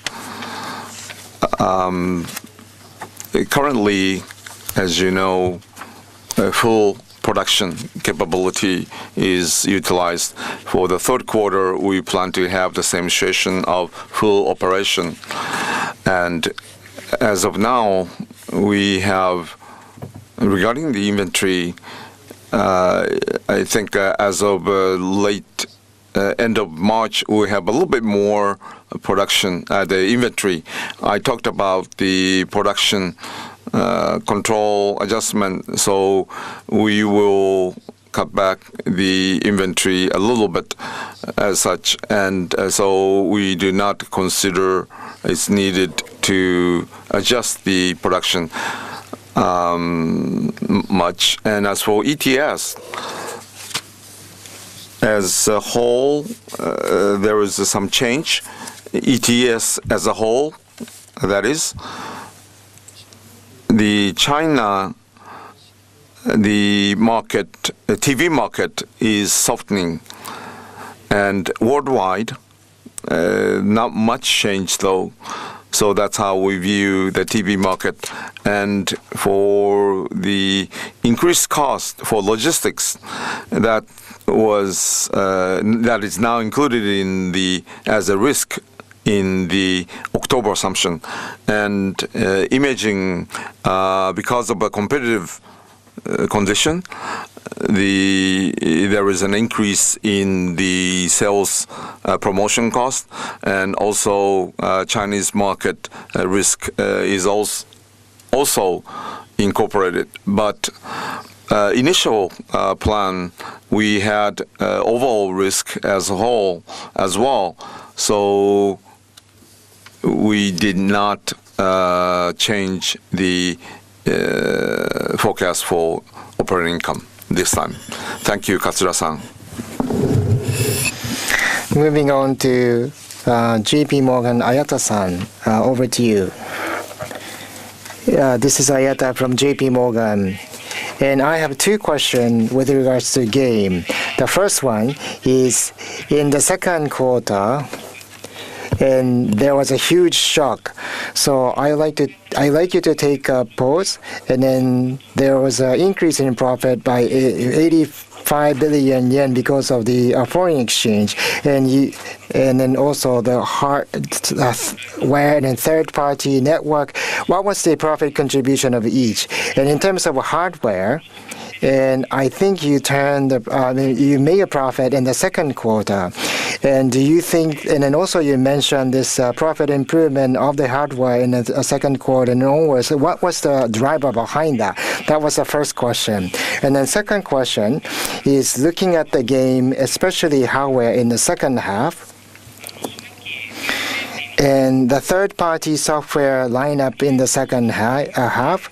currently, as you know, full production capability is utilized. For the 3rd quarter, we plan to have the same situation of full operation. And as of now, we have, regarding the inventory, I think as of late end of March, we have a little bit more production, the inventory. I talked about the production control adjustment, so we will cut back the inventory a little bit as such, and so we do not consider it's needed to adjust the production much. And as for ETS, as a whole, there is some change. ETS as a whole, that is, the China, the market, the TV market is softening, and worldwide, not much change though. So that's how we view the TV market. And for the increased cost for logistics, that is now included in as a risk in the October assumption. And imaging, because of a competitive condition, there is an increase in the sales promotion cost, and also Chinese market risk is also incorporated. But initial plan, we had overall risk as a whole as well. So we did not change the forecast for operating income this time. Thank you, Katsura-san.
Moving on to JP Morgan, Ayata-san, over to you. This is Ayata from JP Morgan. And I have two questions with regards to game. The first one is in the second quarter, and there was a huge shock. So I like you to take a pause, and then there was an increase in profit by 85 billion yen because of the foreign exchange, and then also the hardware and third-party network. What was the profit contribution of each? And in terms of hardware, and I think you you made a profit in the second quarter. And do you think, and then also you mentioned this profit improvement of the hardware in the second quarter and onwards. What was the driver behind that? That was the first question. And then second question is looking at the game, especially hardware in the second half. And the third-party software lineup in the second half,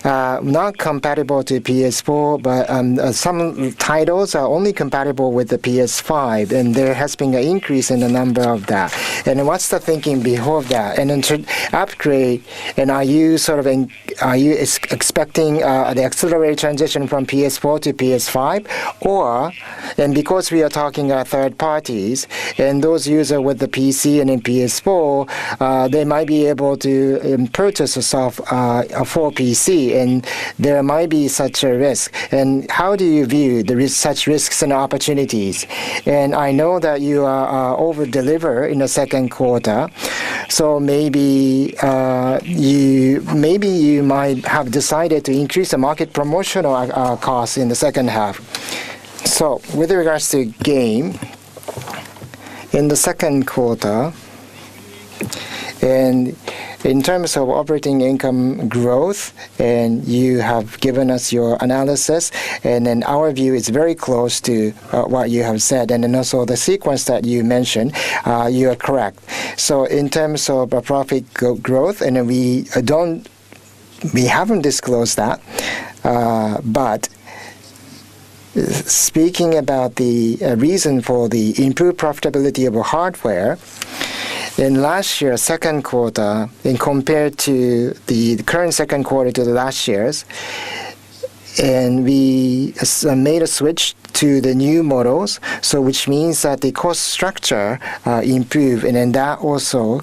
not compatible to PS4, but some titles are only compatible with the PS5, and there has been an increase in the number of that. And what's the thinking behind that? And then to upgrade, and are you expecting the accelerated transition from PS4 to PS5, or, and because we are talking third parties, and those users with the PC and in PS4, they might be able to purchase a for PC, and there might be such a risk. And how do you view such risks and opportunities? And I know that you are over-deliver in the second quarter, so maybe you might have decided to increase the market promotional costs in the second half. So with regards to game, in the second quarter, and in terms of operating income growth, and you have given us your analysis, and in our view, it's very close to what you have said, and then also the sequence that you mentioned, you are correct. So in terms of profit growth, and we haven't disclosed that, but speaking about the reason for the improved profitability of hardware, in last year's second quarter, and compared to the current second quarter to the last year's, and we made a switch to the new models, so which means that the cost structure improved, and then that also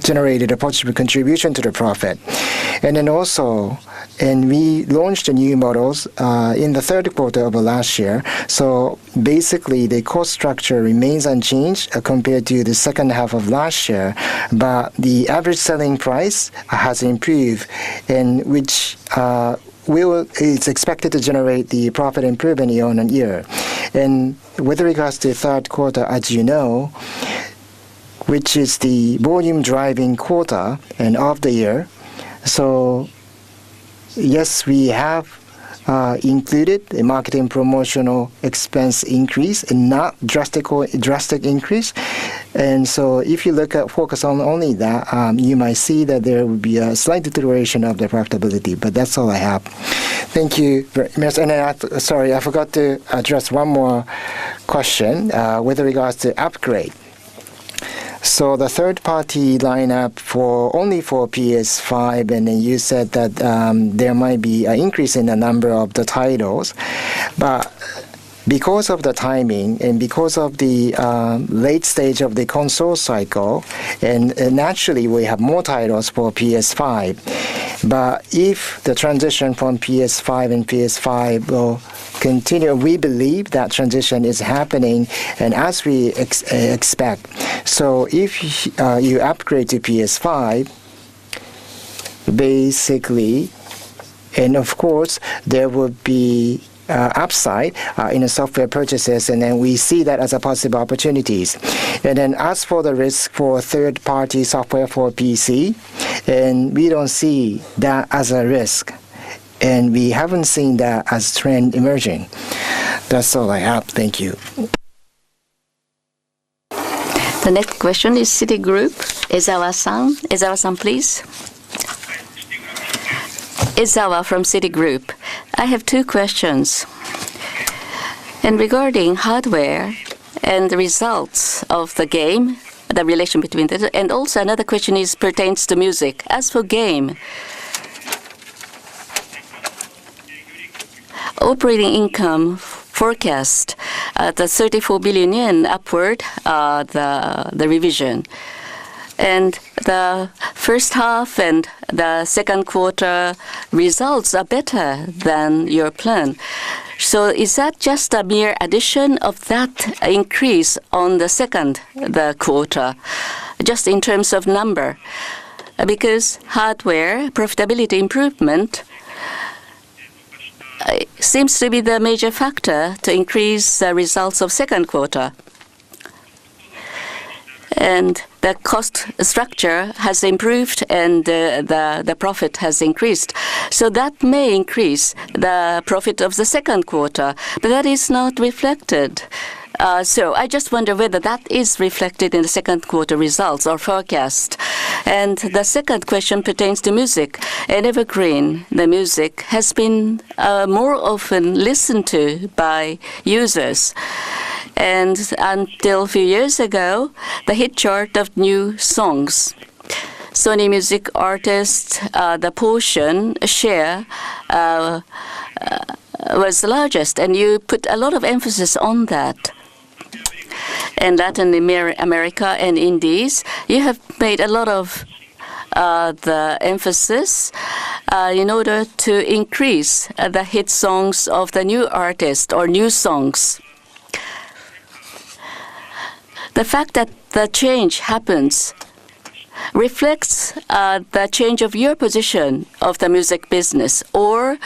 generated a positive contribution to the profit. And then also, and we launched the new models in the third quarter of last year. So basically, the cost structure remains unchanged compared to the second half of last year, but the average selling price has improved, and which is expected to generate the profit improvement year on year. And with regards to the third quarter, as you know, which is the volume driving quarter and of the year. So yes, we have included a marketing promotional expense increase and not drastic increase. And so if you focus on only that, you might see that there will be a slight deterioration of the profitability, but that's all I have. Thank you very much. And I forgot to address one more question with regards to upgrade. So the third-party lineup only for PS5, and then you said that there might be an increase in the number of the titles, but because of the timing and because of the late stage of the console cycle, and naturally we have more titles for PS5. But if the transition from PS5 and PS5 will continue, we believe that transition is happening, and as we expect. So if you upgrade to PS5, basically, and of course there would be upside in the software purchases, and then we see that as a possible opportunities. And then as for the risk for third-party software for PC, and we don't see that as a risk, and we haven't seen that as trend emerging. That's all I have. Thank you.
The next question is Citigroup. Ezawa-san. Ezawa-san, please. Ezawa from Citigroup. I have two questions. And regarding hardware and the results of the game, the relation between that, and also another question pertains to music. As for game, operating income forecast, the 34 billion yen upward, the revision. And the first half and the second quarter results are better than your plan. So is that just a mere addition of that increase on the quarter, just in terms of number? Because hardware profitability improvement seems to be the major factor to increase the results of second quarter. And the cost structure has improved and the profit has increased. So that may increase the profit of the second quarter, but that is not reflected. So I just wonder whether that is reflected in the second quarter results or forecast. And the second question pertains to music. And Evergreen, the music, has been more often listened to by users. And until a few years ago, the hit chart of new songs, Sony music artists, the portion share was the largest, and you put a lot of emphasis on that. In Latin America and Indies, you have made a lot of the emphasis in order to increase the hit songs of the new artist or new songs. The fact that the change happens reflects the change of your position of the music business, or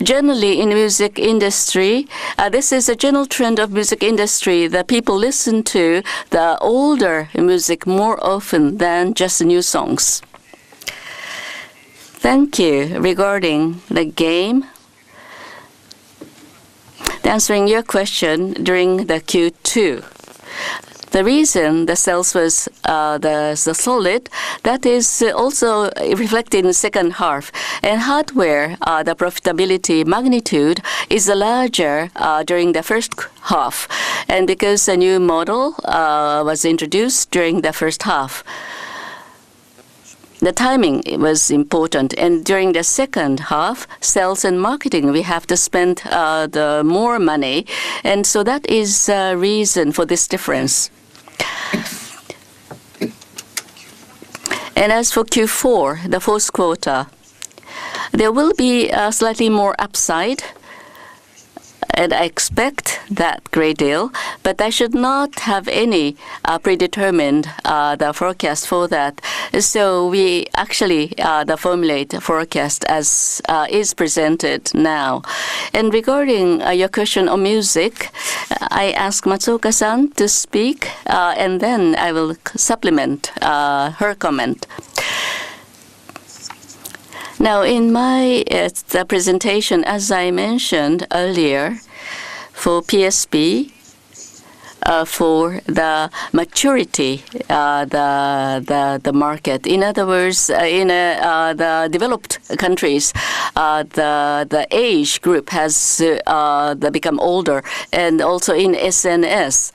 generally in the music industry, this is a general trend of music industry that people listen to the older music more often than just new songs. Thank you. Regarding the game, answering your question during the Q2. The reason the sales was the solid, that is also reflected in the second half. And hardware, the profitability magnitude is larger during the first half. And because a new model was introduced during the first half, the timing was important. And during the second half, sales and marketing, we have to spend the more money. And so that is the reason for this difference. And as for Q4, the fourth quarter, there will be slightly more upside, and I expect that great deal, but I should not have any predetermined the forecast for that. So we actually formulate a forecast as is presented now. And regarding your question on music, I ask Matsuoka-san to speak, and then I will supplement her comment. Now, in my the presentation, as I mentioned earlier, for PSP, for the maturity, the market. In other words, in the developed countries, the age group has become older, and also in SNS.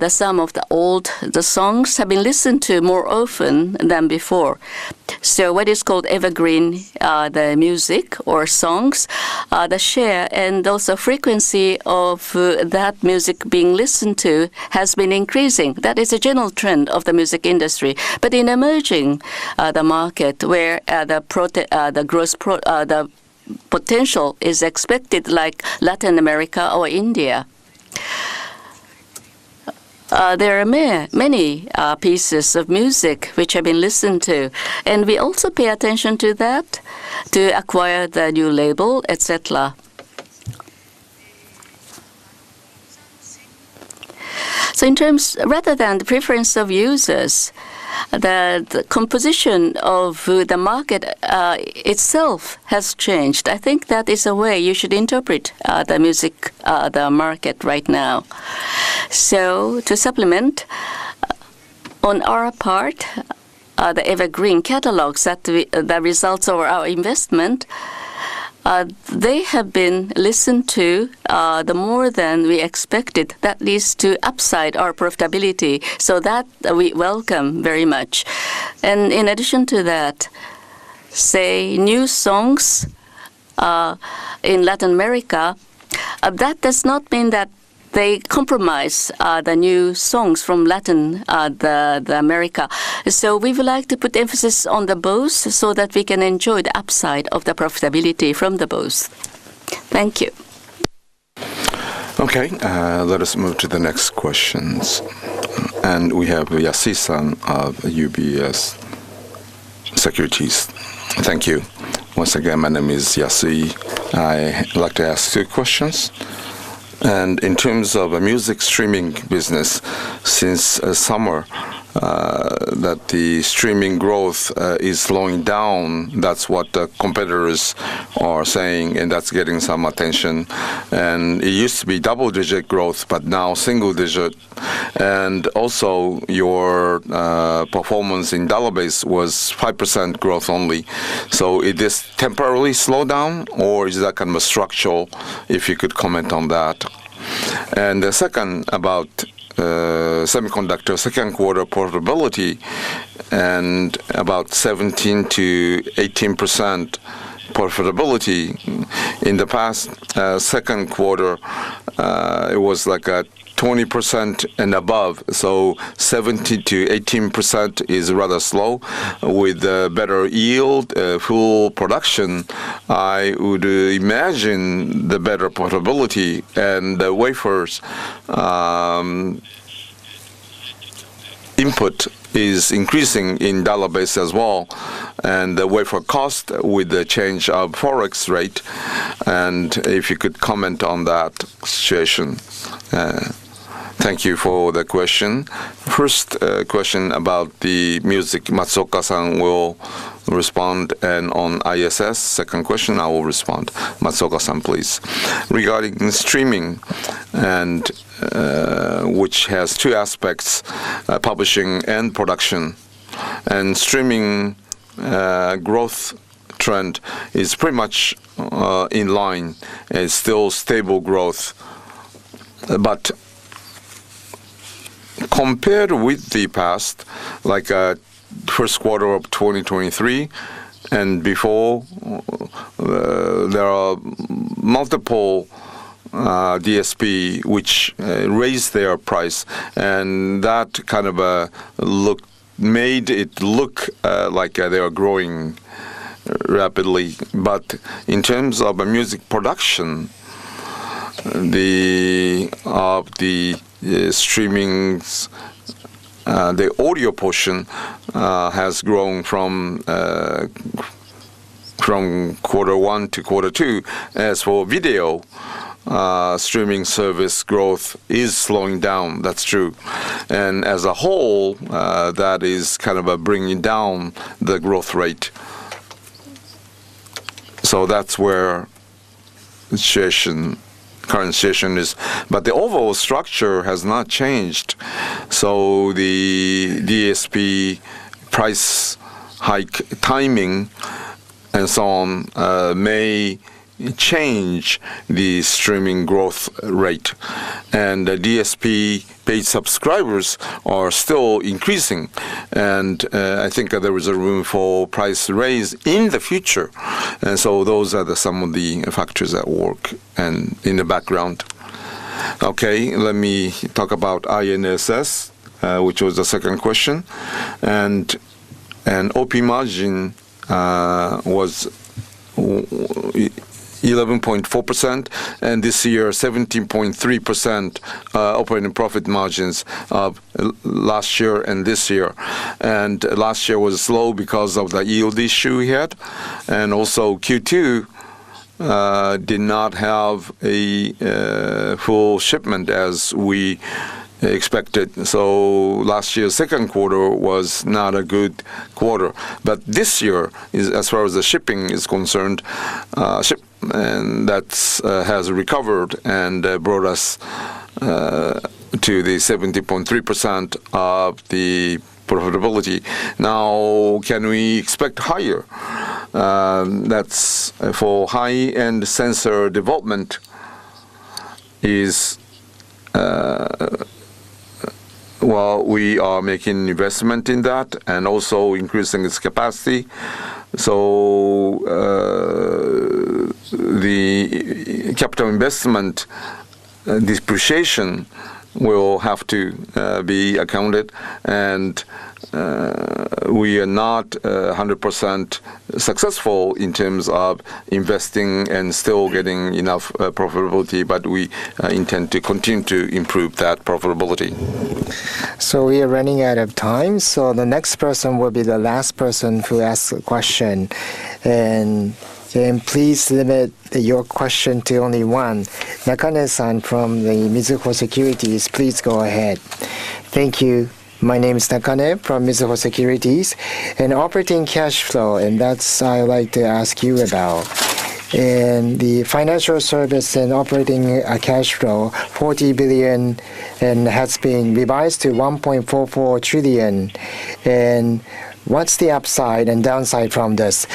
Some of the songs have been listened to more often than before. So what is called evergreen, the music or songs, the share and also frequency of that music being listened to has been increasing. That is a general trend of the music industry. But in emerging the market where the potential is expected, like Latin America or India, there are many pieces of music which have been listened to, and we also pay attention to that to acquire the new label, etc. So in terms, rather than the preference of users, the composition of the market itself has changed. I think that is a way you should interpret the music, the market right now. So to supplement, on our part, the evergreen catalogs that the results of our investment, they have been listened to the more than we expected. That leads to upside our profitability. So that we welcome very much. And in addition to that, say new songs in Latin America, that does not mean that they compromise the new songs from Latin the America. So we would like to put emphasis on the both so that we can enjoy the upside of the profitability from the both. Thank you.
Okay, let us move to the next questions. And we have Yasui-san of UBS Securities. Thank you. Once again, my name is Yasui. I'd like to ask 2 questions. And in terms of a music streaming business, since summer, that the streaming growth is slowing down. That's what the competitors are saying, and that's getting some attention. And it used to be double-digit growth, but now single-digit. And also, your performance in database was 5% growth only. So is this temporarily slowed down, or is that kind of a structural? If you could comment on that. And the second about semiconductor second quarter profitability, and about 17 to 18% profitability. In the past second quarter, it was like a 20% and above, so 70 to 18% is rather slow. With better yield, full production, I would imagine the better portability and the wafers input is increasing in database as well, and the wafer cost with the change of forex rate. And if you could comment on that situation. Thank you for the question. First question about the music, Matsuoka-san will respond, and on ISS, second question, I will respond. Matsuoka-san, please. Regarding streaming, and which has 2 aspects, publishing and production. And streaming growth trend is pretty much in line. It's still stable growth. But compared with the past, like first quarter of 2023 and before, there are multiple DSP which raised their price, and that kind of made it look like they are growing rapidly. But in terms of music production, the streamings, the audio portion has grown from quarter 1 to quarter 2. As for video, streaming service growth is slowing down. That's true. And as a whole, that is kind of bringing down the growth rate. So that's where the current situation is. But the overall structure has not changed. So the DSP price hike timing and so on may change the streaming growth rate. And the DSP paid subscribers are still increasing. And I think there is a room for price raise in the future. And so those are some of the factors at work and in the background. Okay, let me talk about INSS, which was the second question. And OP margin was 11.4%, and this year 17.3% operating profit margins of last year and this year. And last year was slow because of the yield issue we had, and also Q2 did not have a full shipment as we expected. So last year's second quarter was not a good quarter. But this year, as far as the shipping is concerned, and that has recovered and brought us to the 70.3% of the profitability. Now, can we expect higher? That's for high-end sensor development is we are making investment in that and also increasing its capacity. So the capital investment depreciation will have to be accounted, and we are not 100% successful in terms of investing and still getting enough profitability, but we intend to continue to improve that profitability.
So we are running out of time, so the next person will be the last person who asks a question. And please limit your question to only one. Nakane-san from the Mizuho Securities, please go ahead. Thank you. My name is Nakane from Mizuho Securities. And operating cash flow, and that's I would like to ask you about. And the financial service and operating cash flow, 40 billion, and has been revised to 1.44 trillion. And what's the upside and downside from this?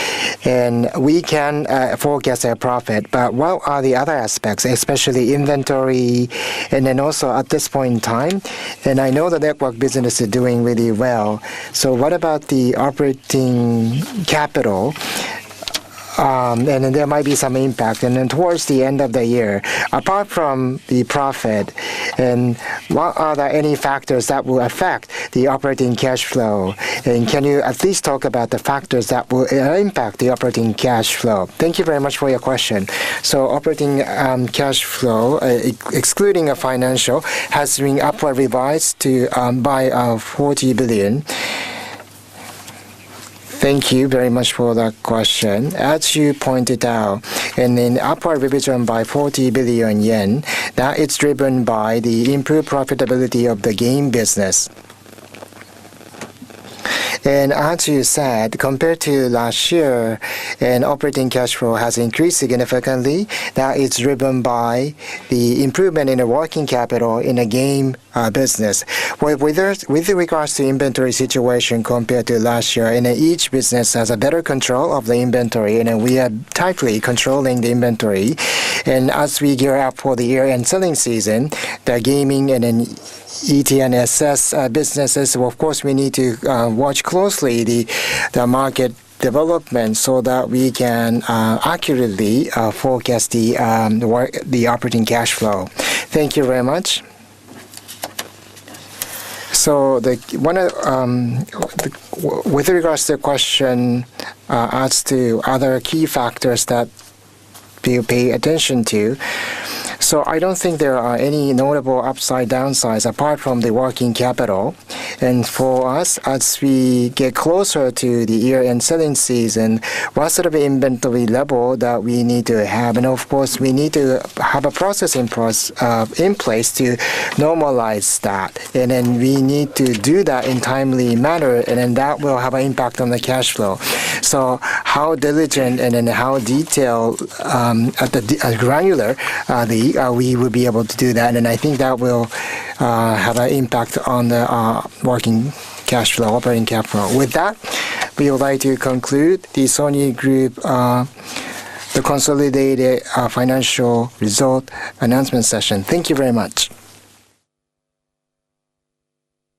And we can forecast a profit, but what are the other aspects, especially inventory, and then also at this point in time? And I know the network business is doing really well. So what about the operating capital? And then there might be some impact. And then towards the end of the year, apart from the profit, and what are there any factors that will affect the operating cash flow? And can you at least talk about the factors that will impact the operating cash flow? Thank you very much for your question. So operating cash flow, excluding a financial, has been upward revised to by 40 billion. Thank you very much for that question. As you pointed out, and in upward revision by 40 billion yen, that is driven by the improved profitability of the game business. And as you said, compared to last year, and operating cash flow has increased significantly. That is driven by the improvement in the working capital in the game business. With regards to inventory situation compared to last year, and each business has a better control of the inventory, and we are tightly controlling the inventory. And as we gear up for the year-end selling season, the gaming and then ET&SS businesses, well, of course, we need to watch closely the market development so that we can accurately forecast the operating cash flow. Thank you very much. So with regards to the question as to other key factors that you pay attention to, so I don't think there are any notable upside downsides apart from the working capital. And for us, as we get closer to the year-end selling season, what sort of inventory level that we need to have, and of course we need to have a process in place to normalize that, and then we need to do that in timely manner, and then that will have an impact on the cash flow. So how diligent and then how detailed at the granular we will be able to do that, and I think that will have an impact on the working cash flow, operating cash flow. With that, we would like to conclude the Sony Group the consolidated financial result announcement session. Thank you very much.